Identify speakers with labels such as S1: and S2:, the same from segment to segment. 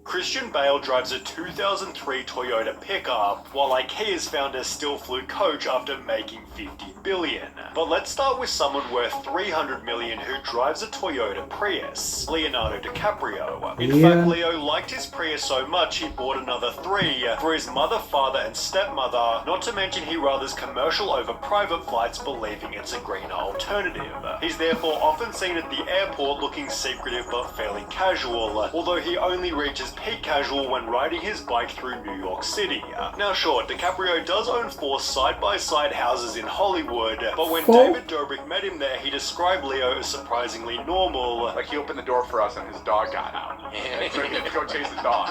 S1: Christian Bale drives a 2003 Toyota pickup, while IKEA's founder still flew coach after making $50 billion. But let's start with someone worth $300 million who drives a Toyota Prius, Leonardo DiCaprio. In fact, Leo liked his Prius so much he bought another 3 for his mother, father, and stepmother, not to mention he rathers commercial over private flights, believing it's a greener alternative. He's therefore often seen at the airport looking secretive but fairly casual, although he only reaches peak casual when riding his bike through New York City. Now sure, DiCaprio does own 4 side-by-side houses in Hollywood, but when David Dobrik met him there, he described Leo as surprisingly normal.
S2: Like, he opened the door for us and his dog got out. And so he had to go chase the dog.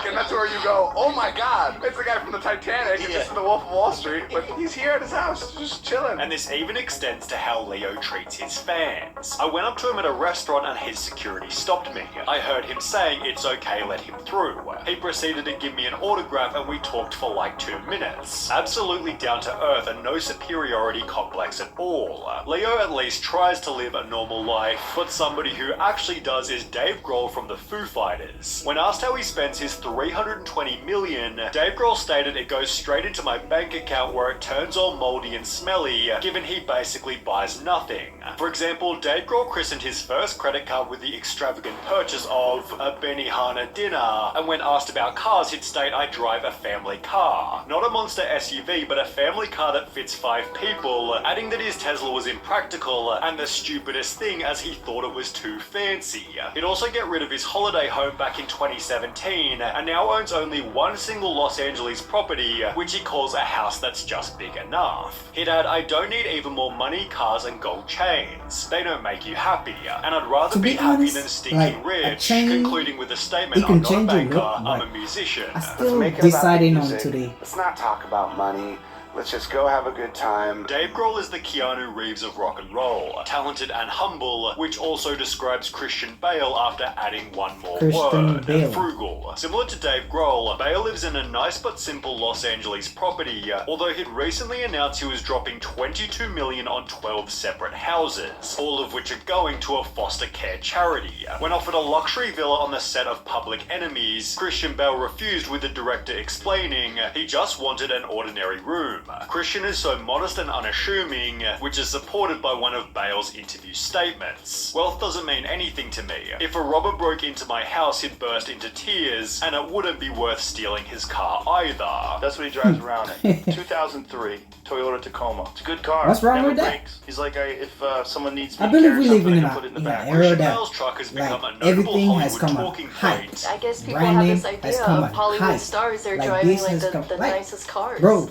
S2: and that's where you go, oh my god, it's the guy from the Titanic, it's just the Wolf of Wall Street, but he's here at his house, just chilling.
S1: And this even extends to how Leo treats his fans. I went up to him at a restaurant and his security stopped me. I heard him saying it's okay, let him through. He proceeded to give me an autograph and we talked for like 2 minutes. Absolutely down to earth and no superiority complex at all. Leo at least tries to live a normal life, but somebody who actually does is Dave Grohl from the Foo Fighters. When asked how he spends his $320 million, Dave Grohl stated it goes straight into my bank account where it turns all moldy and smelly, given he basically buys nothing. For example, Dave Grohl christened his first credit card with the extravagant purchase of a Benihana dinner, and when asked about cars, he'd state, I drive a family car. Not a monster SUV, but a family car that fits 5 people, adding that his Tesla was impractical and the stupidest thing as he thought it was too fancy. He'd also get rid of his holiday home back in 2017, and now owns only one single Los Angeles property, which he calls a house that's just big enough. He'd add, I don't need even more money, cars, and gold chains. They don't make you happy, and I'd rather be happy than stinking rich, concluding with a statement, I'm not a banker, I'm a musician.
S3: I'm still deciding on today.
S4: Let's not talk about money. Let's just go have a good time.
S1: Dave Grohl is the Keanu Reeves of rock and roll, talented and humble, which also describes Christian Bale after adding one more word, frugal. Similar to Dave Grohl, Bale lives in a nice but simple Los Angeles property, although he'd recently announced he was dropping $22 million on 12 separate houses, all of which are going to a foster care charity. When offered a luxury villa on the set of Public Enemies, Christian Bale refused, with the director explaining he just wanted an ordinary room. Christian is so modest and unassuming, which is supported by one of Bale's interview statements. Wealth doesn't mean anything to me. If a robber broke into my house, he'd burst into tears, and it wouldn't be worth stealing his car either.
S5: That's what he drives around in. 2003 Toyota Tacoma. It's a good car.
S3: What's wrong with that?
S5: Breaks. He's like, if someone needs me
S3: I
S5: to
S3: believe
S5: carry
S3: we live
S5: something,
S3: in
S5: I can put it in the back.
S3: era that
S1: Bale's truck has become a notable
S3: everything has
S1: Hollywood
S3: come
S1: talking
S3: up hype.
S1: point.
S6: I guess people
S3: Brand
S6: have
S3: name
S6: this
S3: has
S6: idea
S3: come
S6: of
S3: up
S6: Hollywood
S3: hype.
S6: stars. They're
S3: Like
S6: driving
S3: this
S6: like
S3: has
S6: the
S3: come- like-
S6: nicest cars.
S3: Bro,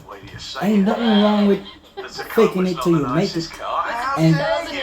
S3: ain't nothing wrong with faking it till you make it, and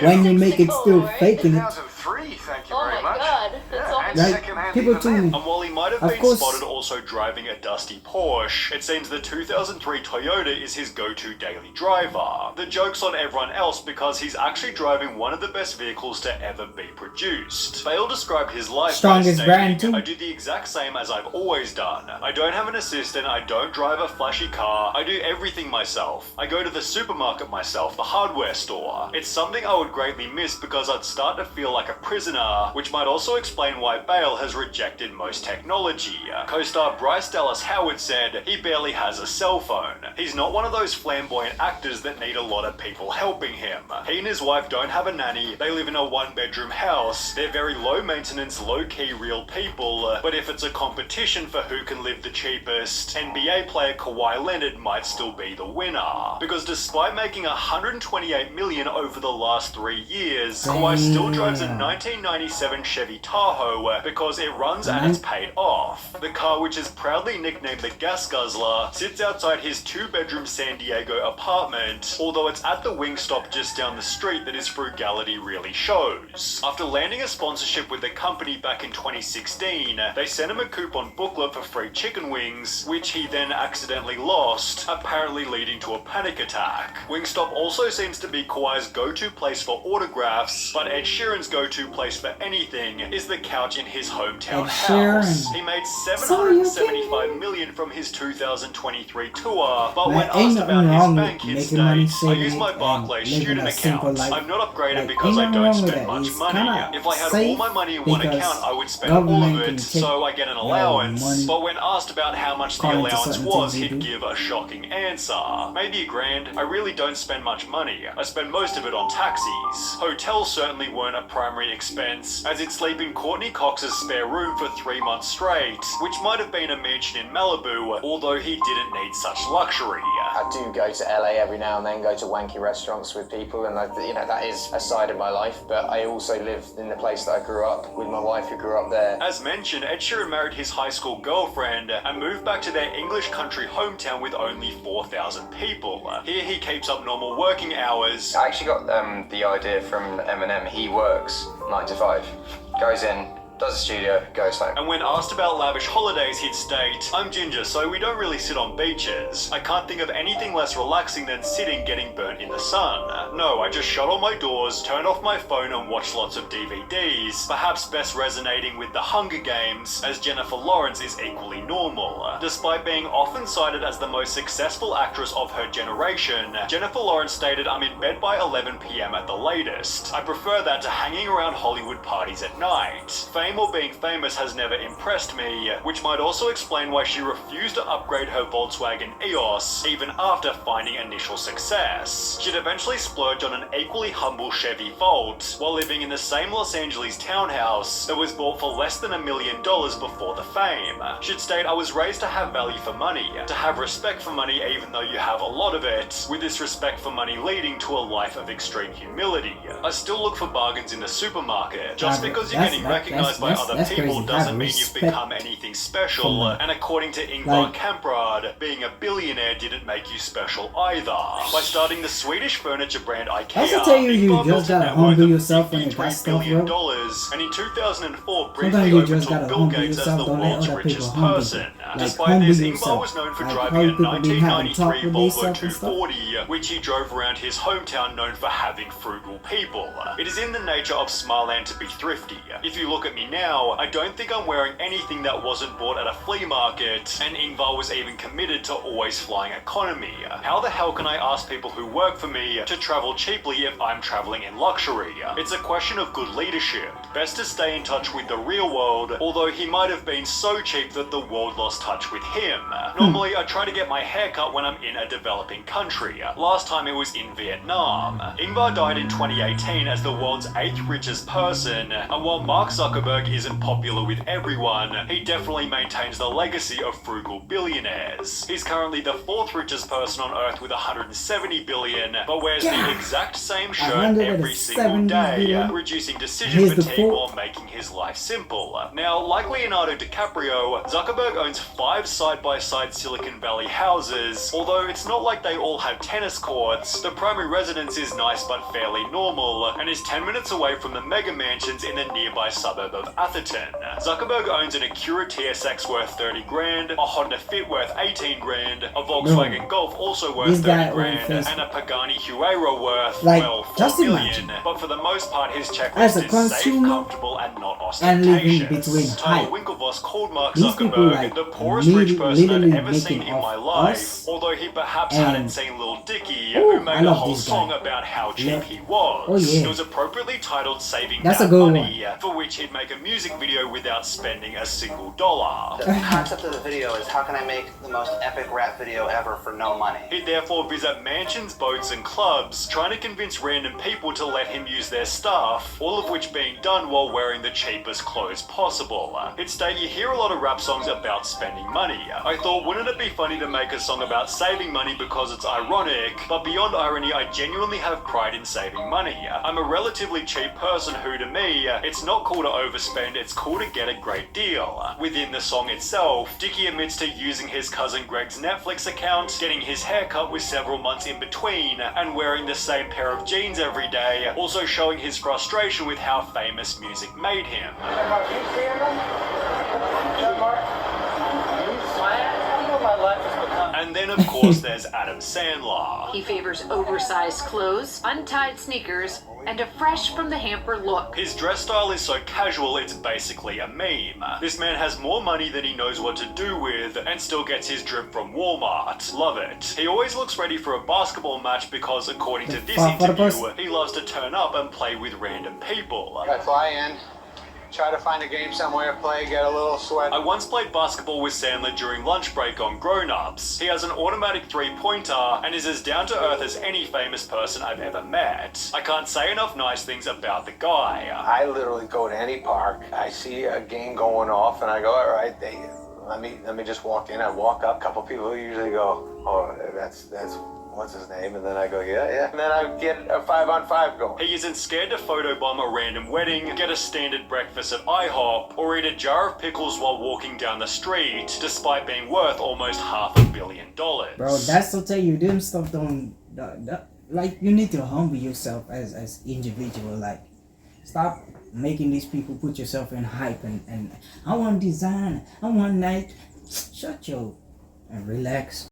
S3: when you make it, still faking it.
S2: 2003, thank you
S6: Oh
S2: very
S6: my
S2: much.
S6: god, that's all.
S3: Like people too.
S1: And while he might have
S3: Of
S1: been
S3: course.
S1: spotted also driving a dusty Porsche, it seems the 2003 Toyota is his go-to daily driver. The joke's on everyone else because he's actually driving one of the best vehicles to ever be produced. Bale described his life
S3: Strongest
S1: by
S3: brand
S1: stating,
S3: too.
S1: I do the exact same as I've always done. I don't have an assistant, I don't drive a flashy car, I do everything myself. I go to the supermarket myself, the hardware store. It's something I would greatly miss because I'd start to feel like a prisoner, which might also explain why Bale has rejected most technology. Co-star Bryce Dallas Howard said he barely has a cell phone. He's not one of those flamboyant actors that need a lot of people helping him. He and his wife don't have a nanny, they live in a 1-bedroom house, they're very low maintenance, low-key real people, but if it's a competition for who can live the cheapest, NBA player Kawhi Leonard might still be the winner. Because despite making $128 million over the last 3 years, Kawhi still drives a 1997 Chevy Tahoe because it runs and it's paid off. The car, which is proudly nicknamed the Gas Guzzler, sits outside his 2-bedroom San Diego apartment, although it's at the Wingstop just down the street that his frugality really shows. After landing a sponsorship with the company back in 2016, they sent him a coupon booklet for free chicken wings, which he then accidentally lost, apparently leading to a panic attack. Wingstop also seems to be Kawhi's go-to place for autographs, but Ed Sheeran's go-to go-to place for anything is the couch in his hometown
S3: Ed Sheeran.
S1: house. He made
S3: So you
S1: $775 million from his 2023 tour, but
S3: Man,
S1: when
S3: ain't
S1: asked about
S3: nothing
S1: his
S3: wrong
S1: bank,
S3: with
S1: he
S3: making money,
S1: states, I use
S3: saving
S1: my
S3: it,
S1: Barclays
S3: and living
S1: student
S3: a simple
S1: account.
S3: life.
S1: I'm not upgraded
S3: Like,
S1: because
S3: ain't
S1: I don't
S3: nothing wrong with
S1: spend
S3: it.
S1: much
S3: It's
S1: money.
S3: kinda
S1: If I had all
S3: safe
S1: my money in one
S3: because
S1: account, I would spend all
S3: government
S1: of
S3: can
S1: it,
S3: take
S1: so I get an
S3: your
S1: allowance.
S3: money
S1: But when asked about how much the
S3: according to
S1: allowance
S3: certain
S1: was,
S3: things you
S1: he'd
S3: do.
S1: give a shocking answer. Maybe $1,000. I really don't spend much money. I spend most of it on taxis. Hotels certainly weren't a primary expense, as he'd sleep in Courtney Cox's spare room for 3 months straight, which might have been a mansion in Malibu, although he didn't need such luxury.
S6: I do go to LA every now and then, go to wanky restaurants with people, and that is a side of my life. But I also live in the place that I grew up with my wife, who grew up there.
S1: As mentioned, Ed Sheeran married his high school girlfriend and moved back to their English country hometown with only 4,000 people. Here he keeps up normal working hours.
S6: I actually got the idea from Eminem. He works 9 to 5, goes in, does a studio, goes home.
S1: And when asked about lavish holidays, he'd state, I'm ginger, so we don't really sit on beaches. I can't think of anything less relaxing than sitting getting burnt in the sun. No, I just shut all my doors, turn off my phone and watch lots of DVDs, perhaps best resonating with The Hunger Games, as Jennifer Lawrence is equally normal. Despite being often cited as the most successful actress of her generation, Jennifer Lawrence stated, I'm in bed by 11 p.m. at the latest. I prefer that to hanging around Hollywood parties at night. Fame or being famous has never impressed me, which might also explain why she refused to upgrade her Volkswagen EOS even after finding initial success. She'd eventually splurge on an equally humble Chevy Volt while living in the same Los Angeles townhouse that was bought for less than $1 million before the fame. She'd state, I was raised to have value for money, to have respect for money even though you have a lot of it, with this respect for money leading to a life of extreme humility. I still look for bargains in the supermarket. Just because you're getting recognized by other people doesn't mean you've become anything special, and according to Ingvar Kamprad, being a billionaire didn't make you special either. By starting the Swedish furniture brand IKEA,
S3: That's to tell you, you
S1: Ingvar
S3: just
S1: built a
S3: gotta
S1: net worth
S3: humble
S1: of
S3: yourself when you got
S1: $53
S3: stuff,
S1: billion,
S3: bro.
S1: and in 2004
S3: Sometimes
S1: briefly
S3: you just
S1: overtook
S3: gotta
S1: Bill
S3: humble
S1: Gates as
S3: yourself,
S1: the
S3: don't let
S1: world's
S3: other people
S1: richest
S3: humble you.
S1: person.
S3: Like,
S1: Despite
S3: humble
S1: this, Ingvar
S3: yourself.
S1: was known for
S3: Like,
S1: driving
S3: how
S1: a
S3: people be having talk
S1: 1993
S3: with
S1: Volvo
S3: themselves and stuff.
S1: 240, which he drove around his hometown, known for having frugal people. It is in the nature of Smileland to be thrifty. If you look at me now, I don't think I'm wearing anything that wasn't bought at a flea market, and Ingvar was even committed to always flying economy. How the hell can I ask people who work for me to travel cheaply if I'm traveling in luxury? It's a question of good leadership. Best to stay in touch with the real world, although he might have been so cheap that the world lost touch with him. Normally, I try to get my hair cut when I'm in a developing country. Last time it was in Vietnam. Ingvar died in 2018 as the world's 8th richest person, and while Mark Zuckerberg isn't popular with everyone, he definitely maintains the legacy of frugal billionaires. He's currently the 4th richest person on Earth with 170 billion, but wears the exact same shirt every single day, reducing decision fatigue while making his life simple. Now, like Leonardo DiCaprio, Zuckerberg owns 5 side-by-side Silicon Valley houses. Although it's not like they all have tennis courts, the primary residence is nice but fairly normal, and is 10 minutes away from the mega mansions in the nearby suburb of Atherton. Zuckerberg owns an Acura TSX worth 30 grand, a Honda Fit worth 18 grand, a Volkswagen Golf also worth 30 grand, and a Pagani Huayra worth, well, 4 million. But for the most part, his checklist is safe, comfortable, and not ostentatious. Tyler Winklevoss called Mark Zuckerberg the poorest rich person I've ever seen in my life, although he perhaps hadn't seen Lil Dicky, who made a whole song about how cheap he was. It was appropriately titled Saving That Money, for which he'd make a music video without spending a single dollar.
S7: The concept of the video is, how can I make the most epic rap video ever for no money?
S1: He'd therefore visit mansions, boats, and clubs, trying to convince random people to let him use their stuff, all of which being done while wearing the cheapest clothes possible. He'd state, you hear a lot of rap songs about spending money. I thought, wouldn't it be funny to make a song about saving money because it's ironic, but beyond irony, I genuinely have pride in saving money. I'm a relatively cheap person who, to me, it's not cool to overspend, it's cool to get a great deal. Within the song itself, Dicky admits to using his cousin Greg's Netflix account, getting his haircut with several months in between, and wearing the same pair of jeans every day, also showing his frustration with how famous music made him. And then, of course, there's Adam Sandler.
S8: He favors oversized clothes, untied sneakers, and a fresh from the hamper look.
S1: His dress style is so casual it's basically a meme. This man has more money than he knows what to do with and still gets his drip from Walmart. Love it. He always looks ready for a basketball match because according to this interview, he loves to turn up and play with random people.
S9: I fly in, try to find a game somewhere to play, get a little sweat.
S1: I once played basketball with Sandler during lunch break on Grown Ups. He has an automatic three-pointer and is as down-to-earth as any famous person I've ever met. I can't say enough nice things about the guy.
S9: I literally go to any park, I see a game going off, and I go, all right, let me just walk in. I walk up, a couple people usually go, oh, that's what's his name? And then I go, yeah. And then I get a 5-on-5 going.
S1: He isn't scared to photobomb a random wedding, get a standard breakfast at IHOP, or eat a jar of pickles while walking down the street, despite being worth almost $500 million.
S3: Bro, that's to tell you, them stuff don't... like, you need to humble yourself as individual. Like, stop making these people put yourself in hype and I want design, I want Nike. Shut your... and relax.